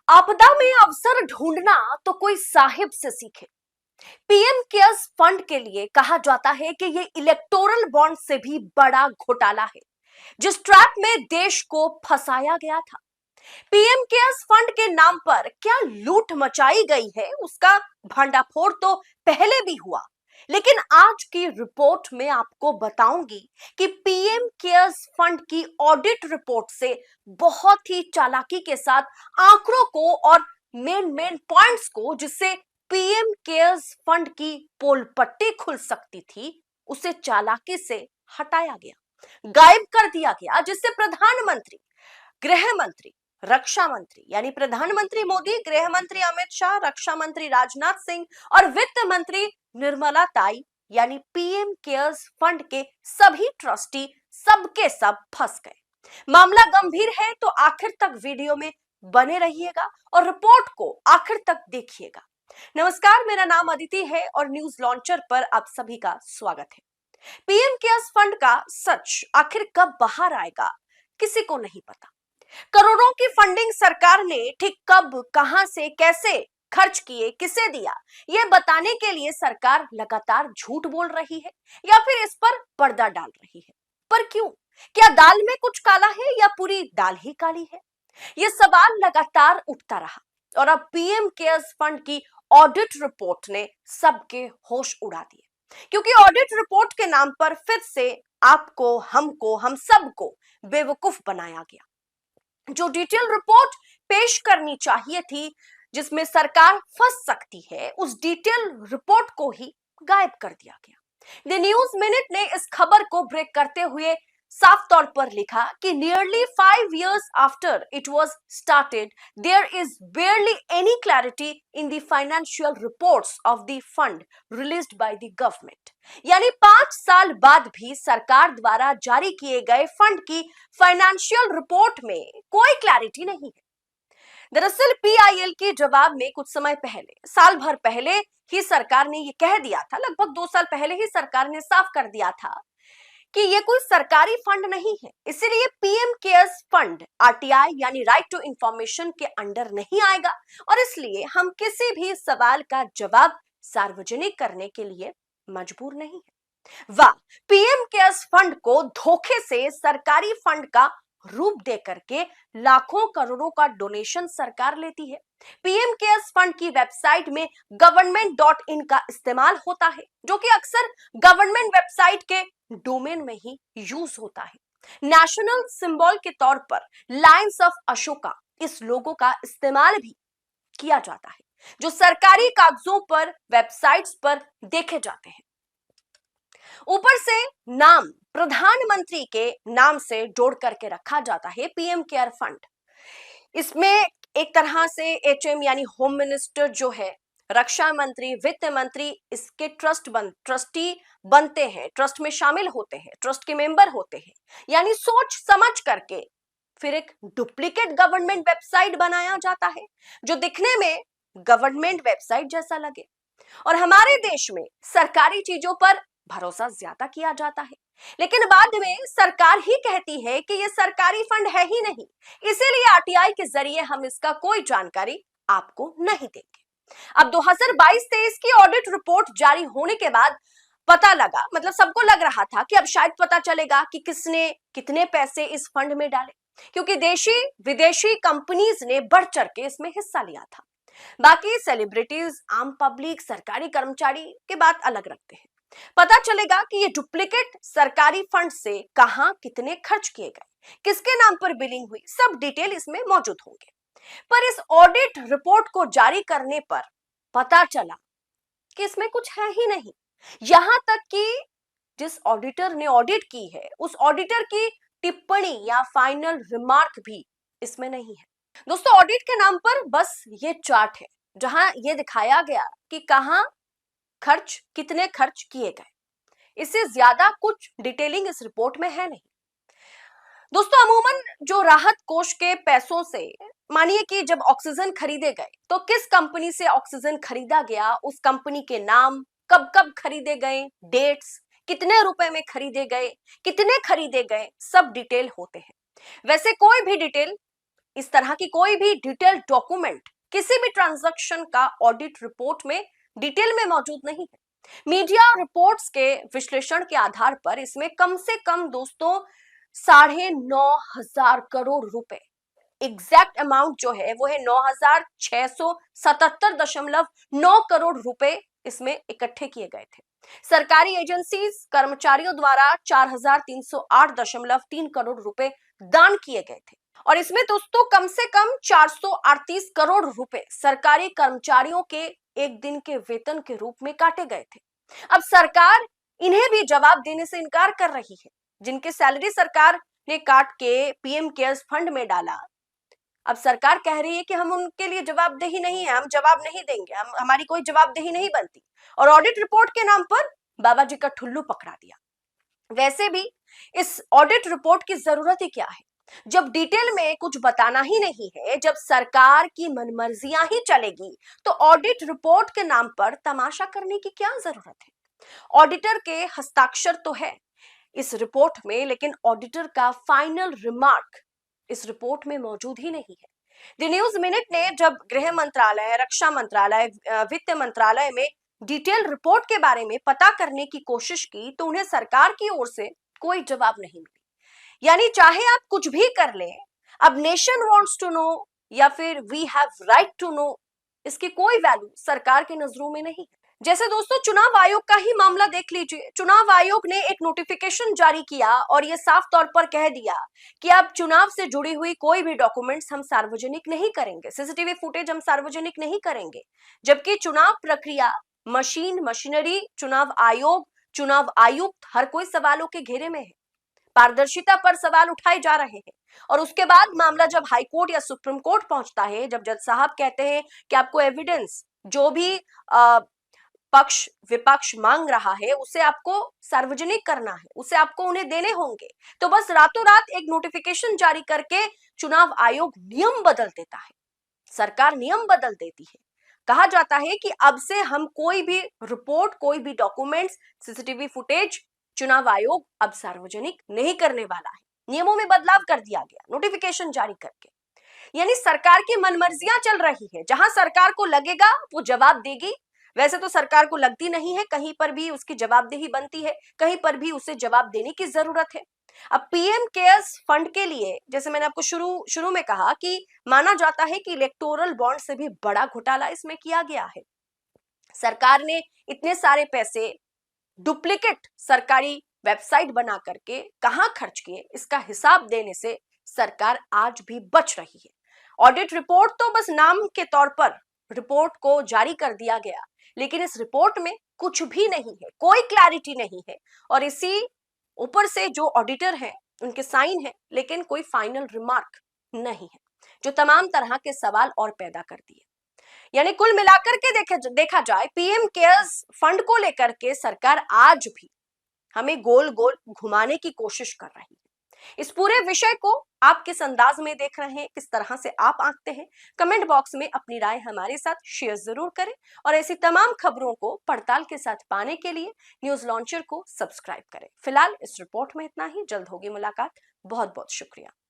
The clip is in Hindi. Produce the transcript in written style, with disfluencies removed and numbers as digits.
आपदा में अवसर ढूंढना तो कोई साहिब से सीखे। पीएम केयर्स फंड के लिए कहा जाता है कि ये इलेक्टोरल बॉन्ड से भी बड़ा घोटाला है, जिस ट्रैप में देश को फंसाया गया था। पीएम केयर्स फंड के नाम पर क्या लूट मचाई गई है, उसका भंडाफोड़ तो पहले भी हुआ, लेकिन आज की रिपोर्ट में आपको बताऊंगी कि पीएम केयर्स फंड की ऑडिट रिपोर्ट से बहुत ही चालाकी के साथ आंकड़ों को और मेन पॉइंट्स को, जिससे पीएम केयर्स फंड की पोल पट्टी खुल सकती थी, उसे चालाकी से हटाया गया, गायब कर दिया गया, जिससे प्रधानमंत्री, गृह मंत्री, रक्षा मंत्री यानी प्रधानमंत्री मोदी, गृह मंत्री अमित शाह, रक्षा मंत्री राजनाथ सिंह और वित्त मंत्री निर्मला ताई यानी पीएम केयर्स फंड के सभी ट्रस्टी सबके सब फंस गए। मामला गंभीर है तो आखिर तक वीडियो में बने रहिएगा और रिपोर्ट को आखिर तक देखिएगा। नमस्कार, मेरा नाम अदिति है और न्यूज लॉन्चर पर आप सभी का स्वागत है। पीएम केयर्स फंड का सच आखिर कब बाहर आएगा, किसी को नहीं पता। करोड़ों की फंडिंग सरकार ने ठीक कब, कहां से, कैसे खर्च किए, किसे दिया, यह बताने के लिए सरकार लगातार झूठ बोल रही है या फिर इस पर पर्दा डाल रही है। पर क्यों? क्या दाल में कुछ काला है या पूरी दाल ही काली है? यह सवाल लगातार उठता रहा और अब पीएम केयर्स फंड की ऑडिट रिपोर्ट ने सबके होश उड़ा दिए, क्योंकि ऑडिट रिपोर्ट के नाम पर फिर से आपको, हमको, हम सबको बेवकूफ बनाया गया। जो डिटेल रिपोर्ट पेश करनी चाहिए थी, जिसमें सरकार फंस सकती है, उस डिटेल रिपोर्ट को ही गायब कर दिया गया। द न्यूज मिनट ने इस खबर को ब्रेक करते हुए साफ तौर पर लिखा कि nearly 5 years after it was started, there is barely any clarity in the financial reports of the fund released by the government. यानी 5 साल बाद भी सरकार द्वारा जारी किए गए फंड की फाइनेंशियल रिपोर्ट में कोई क्लैरिटी नहीं है। दरअसल पीआईएल के जवाब में कुछ समय पहले, साल भर पहले ही सरकार ने यह कह दिया था, लगभग 2 साल पहले ही सरकार ने साफ कर दिया था कि ये कोई सरकारी फंड नहीं है, इसीलिए पीएम केयर्स फंड आरटीआई यानी राइट टू इंफॉर्मेशन के अंडर नहीं आएगा और इसलिए हम किसी भी सवाल का जवाब सार्वजनिक करने के लिए मजबूर नहीं है। वाह, पीएम केयर्स फंड को धोखे से सरकारी फंड का रूप दे करके लाखों करोड़ों का डोनेशन सरकार लेती है। पीएम केयर्स फंड की वेबसाइट में government.in का इस्तेमाल होता है, जो कि अक्सर गवर्नमेंट वेबसाइट के डोमेन में ही यूज होता है। नेशनल सिंबल के तौर पर लाइन्स ऑफ अशोका, इस लोगो का इस्तेमाल भी किया जाता है, जो सरकारी कागजों पर, वेबसाइट्स पर देखे जाते हैं। ऊपर से नाम प्रधानमंत्री के नाम से जोड़ करके रखा जाता है पीएम केयर फंड। इसमें एक तरह से एचएम यानी होम मिनिस्टर जो है, रक्षा मंत्री, वित्त मंत्री, इसके ट्रस्टी बनते हैं, ट्रस्ट में शामिल होते हैं, ट्रस्ट के मेंबर होते हैं। यानी सोच समझ करके फिर एक डुप्लीकेट गवर्नमेंट वेबसाइट बनाया जाता है, जो दिखने में गवर्नमेंट वेबसाइट जैसा लगे। और हमारे देश में सरकारी चीजों पर भरोसा ज्यादा किया जाता है, लेकिन बाद में सरकार ही कहती है कि यह सरकारी फंड है ही नहीं, इसीलिए आरटीआई के जरिए हम इसका कोई जानकारी आपको नहीं देंगे। अब 2022-23 की ऑडिट रिपोर्ट जारी होने के बाद पता लगा, मतलब सबको लग रहा था कि अब शायद पता चलेगा कि किसने कितने पैसे इस फंड में डाले, क्योंकि देशी विदेशी कंपनीज ने बढ़ चढ़ के इसमें हिस्सा लिया था। बाकी सेलिब्रिटीज, आम पब्लिक, सरकारी कर्मचारी के बात अलग रखते हैं। पता चलेगा कि ये डुप्लीकेट सरकारी फंड से कहां कितने खर्च किए गए, किसके नाम पर बिलिंग हुई, सब डिटेल इसमें मौजूद होंगे। पर इस ऑडिट रिपोर्ट को जारी करने पर पता चला कि इसमें कुछ है ही नहीं। यहां तक कि जिस ऑडिटर ने ऑडिट की है, उस ऑडिटर की टिप्पणी या फाइनल रिमार्क भी इसमें नहीं है। दोस्तों, ऑडिट के नाम पर बस ये चार्ट है, जहां ये दिखाया गया कि कहां खर्च, कितने खर्च किए गए, इससे ज्यादा कुछ डिटेलिंग इस रिपोर्ट में है नहीं। दोस्तों, अमूमन जो राहत कोष के पैसों से, मानिए कि जब ऑक्सीजन खरीदे गए तो किस कंपनी से ऑक्सीजन खरीदा गया, उस कंपनी के नाम, कब कब खरीदे गए, डेट्स, कितने रुपए में खरीदे गए, कितने खरीदे गए, सब डिटेल होते हैं। वैसे कोई भी डिटेल इस तरह की कोई भी डिटेल डॉक्यूमेंट किसी भी ट्रांजैक्शन का ऑडिट रिपोर्ट में डिटेल में मौजूद नहीं है। मीडिया रिपोर्ट्स के विश्लेषण के आधार पर इसमें कम से कम दोस्तों 9,500 करोड़ एग्जैक्ट अमाउंट जो है वो है 9,677.9 करोड़ रुपए इसमें इकट्ठे किए गए थे। सरकारी एजेंसीज कर्मचारियों द्वारा 4,308.3 करोड़ रुपए दान किए गए थे और इसमें दोस्तों कम से कम 438 करोड़ रुपए सरकारी कर्मचारियों के एक दिन के वेतन के रूप में काटे गए थे। अब सरकार इन्हें भी जवाब देने से इनकार कर रही है। जिनके सैलरी सरकार ने काट के पीएम केयर्स फंड में डाला, अब सरकार कह रही है कि हम उनके लिए जवाबदेही नहीं है, हम जवाब नहीं देंगे, हमारी कोई जवाबदेही नहीं बनती और ऑडिट रिपोर्ट के नाम पर बाबा जी का ठुल्लू पकड़ा दिया। वैसे भी इस ऑडिट रिपोर्ट की जरूरत ही क्या है जब डिटेल में कुछ बताना ही नहीं है, जब सरकार की मनमर्जियां ही चलेगी तो ऑडिट रिपोर्ट के नाम पर तमाशा करने की क्या जरूरत है। ऑडिटर के हस्ताक्षर तो है इस रिपोर्ट में, लेकिन ऑडिटर का फाइनल रिमार्क इस रिपोर्ट में मौजूद ही नहीं है। द न्यूज मिनट ने जब गृह मंत्रालय, रक्षा मंत्रालय, वित्त मंत्रालय में डिटेल रिपोर्ट के बारे में पता करने की कोशिश की तो उन्हें सरकार की ओर से कोई जवाब नहीं मिली। यानी चाहे आप कुछ भी कर लें, अब नेशन वांट्स टू नो या फिर we have right to know, इसकी कोई वैल्यू सरकार की नजरों में नहीं है। जैसे दोस्तों चुनाव आयोग का ही मामला देख लीजिए। चुनाव आयोग ने एक नोटिफिकेशन जारी किया और यह साफ तौर पर कह दिया कि अब चुनाव से जुड़ी हुई कोई भी डॉक्यूमेंट्स हम सार्वजनिक नहीं करेंगे, सीसीटीवी फुटेज हम सार्वजनिक नहीं करेंगे। जबकि चुनाव प्रक्रिया, मशीनरी, चुनाव आयोग, चुनाव आयुक्त हर कोई सवालों के घेरे में है। पारदर्शिता पर सवाल उठाए जा रहे हैं और उसके बाद मामला जब हाईकोर्ट या सुप्रीम कोर्ट पहुंचता है, जब जज साहब कहते हैं कि आपको एविडेंस जो भी पक्ष विपक्ष मांग रहा है उसे आपको सार्वजनिक करना है, उसे आपको उन्हें देने होंगे, तो बस रातों रात एक नोटिफिकेशन जारी करके चुनाव आयोग नियम बदल देता है, सरकार नियम बदल देती है। कहा जाता है कि अब से हम कोई भी रिपोर्ट, कोई भी डॉक्यूमेंट्स, सीसीटीवी फुटेज चुनाव आयोग अब सार्वजनिक नहीं करने वाला है। नियमों में बदलाव कर दिया गया नोटिफिकेशन जारी करके। यानी सरकार की मनमर्जियां चल रही है, जहां सरकार को लगेगा वो जवाब देगी। वैसे तो सरकार को लगती नहीं है, कहीं पर भी उसकी जवाबदेही बनती है, कहीं पर भी उसे जवाब देने की जरूरत है। अब पीएम केयर्स फंड के लिए, जैसे मैंने आपको शुरू में कहा कि माना जाता है कि इलेक्टोरल बॉन्ड से भी बड़ा घोटाला इसमें किया गया है। सरकार ने इतने सारे पैसे डुप्लीकेट सरकारी वेबसाइट बना करके कहां खर्च किए, इसका हिसाब देने से सरकार आज भी बच रही है। ऑडिट रिपोर्ट तो बस नाम के तौर पर रिपोर्ट को जारी कर दिया गया, लेकिन इस रिपोर्ट में कुछ भी नहीं है, कोई क्लैरिटी नहीं है और इसी ऊपर से जो ऑडिटर हैं उनके साइन है, लेकिन कोई फाइनल रिमार्क नहीं है, जो तमाम तरह के सवाल और पैदा कर दिए। यानी कुल मिलाकर के देखा जाए पीएम केयर्स फंड को लेकर के सरकार आज भी हमें गोल गोल घुमाने की कोशिश कर रही है। इस पूरे विषय को आप किस अंदाज में देख रहे हैं, किस तरह से आप आंकते हैं, कमेंट बॉक्स में अपनी राय हमारे साथ शेयर जरूर करें और ऐसी तमाम खबरों को पड़ताल के साथ पाने के लिए न्यूज लॉन्चर को सब्सक्राइब करें। फिलहाल इस रिपोर्ट में इतना ही, जल्द होगी मुलाकात। बहुत बहुत शुक्रिया।